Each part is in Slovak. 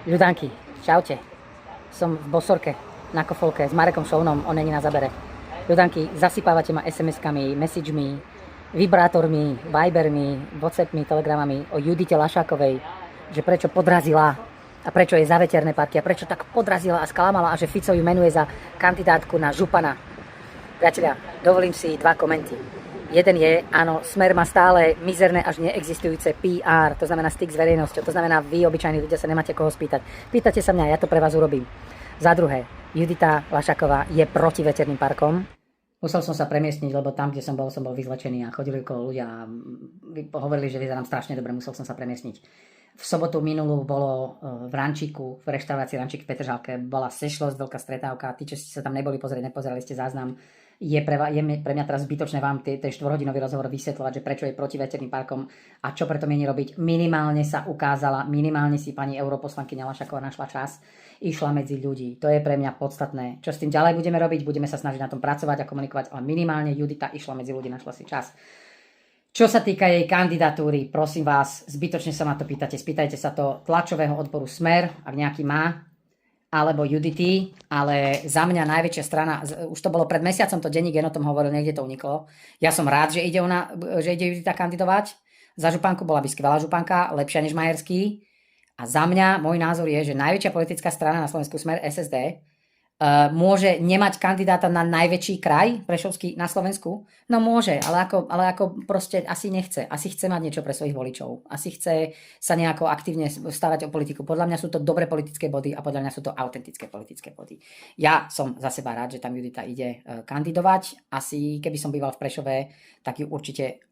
Ľudánky, čaute. Som v Bosorke, na Kofolke, s Marekom Šovnom, on není na zabere. Ľudánky, zasypávate ma SMS-kami, messagemi, vibrátormi, vibermi, whatsappmi, telegramami o Judite Lašákovej, že prečo podrazila a prečo je za veterné parky a prečo tak podrazila a sklamala a že Fico ju menuje za kandidátku na župana. Priatelia, dovolím si dva komenty. Jeden je, áno, Smer má stále mizerné až neexistujúce PR, to znamená styk s verejnosťou, to znamená vy, obyčajní ľudia, sa nemáte koho spýtať. Pýtate sa mňa, ja to pre vás urobím. Za druhé, Judita Lašáková je proti veterným parkom. Musel som sa premiestniť, lebo tam, kde som bol vyzlečený a chodili okolo ľudia a hovorili, že vyzerám strašne dobre, musel som sa premiestniť. V sobotu minulú bolo v Rančíku, v reštaurácii Rančík v Petržalke, bola sešlosť, veľká stretávka. Tí, čo ste sa tam neboli pozrieť, nepozerali ste záznam. Je pre mňa teraz zbytočné vám ten 4-hodinový rozhovor vysvetľovať, že prečo je proti veterným parkom a čo preto mieni robiť. Minimálne sa ukázala, minimálne si pani europoslankyňa Lašáková našla čas, išla medzi ľudí. To je pre mňa podstatné. Čo s tým ďalej budeme robiť? Budeme sa snažiť na tom pracovať a komunikovať, ale minimálne Judita išla medzi ľudí, našla si čas. Čo sa týka jej kandidatúry, prosím vás, zbytočne sa ma to pýtate. Spýtajte sa to tlačového odboru Smer, ak nejaký má, alebo Judity, ale za mňa najväčšia strana, už to bolo pred mesiacom, to denník Gen o tom hovoril, niekde to uniklo. Ja som rád, že ide Judita kandidovať. Za županku bola by skvelá županka, lepšia než Majerský. A za mňa, môj názor je, že najväčšia politická strana na Slovensku, Smer SSD, môže nemať kandidáta na najväčší kraj prešovský na Slovensku? No môže, ale ako proste asi nechce. Asi chce mať niečo pre svojich voličov. Asi chce sa nejako aktívne stávať o politiku. Podľa mňa sú to dobré politické body a podľa mňa sú to autentické politické body. Ja som za seba rád, že tam Judita ide kandidovať. Asi keby som býval v Prešove, tak ju určite,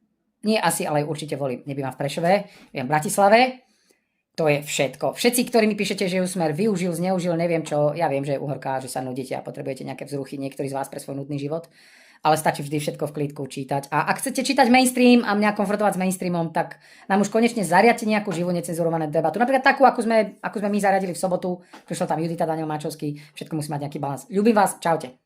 nie asi, ale určite volím. Nebývam v Prešove, viem v Bratislave. To je všetko. Všetci, ktorí mi píšete, že ju Smer využil, zneužil, neviem čo, ja viem, že je uhorká, že sa nudíte a potrebujete nejaké vzruchy, niektorí z vás pre svoj nudný život, ale stačí vždy všetko v klidku čítať. A ak chcete čítať mainstream a mňa konfrontovať s mainstreamom, tak nám už konečne zariadte nejakú živú, necenzurovanú debatu. Napríklad takú, ako sme my zariadili v sobotu, prišla tam Judita, Daniel Máčovský, všetko musí mať nejaký balans. Ľúbim vás, čaute.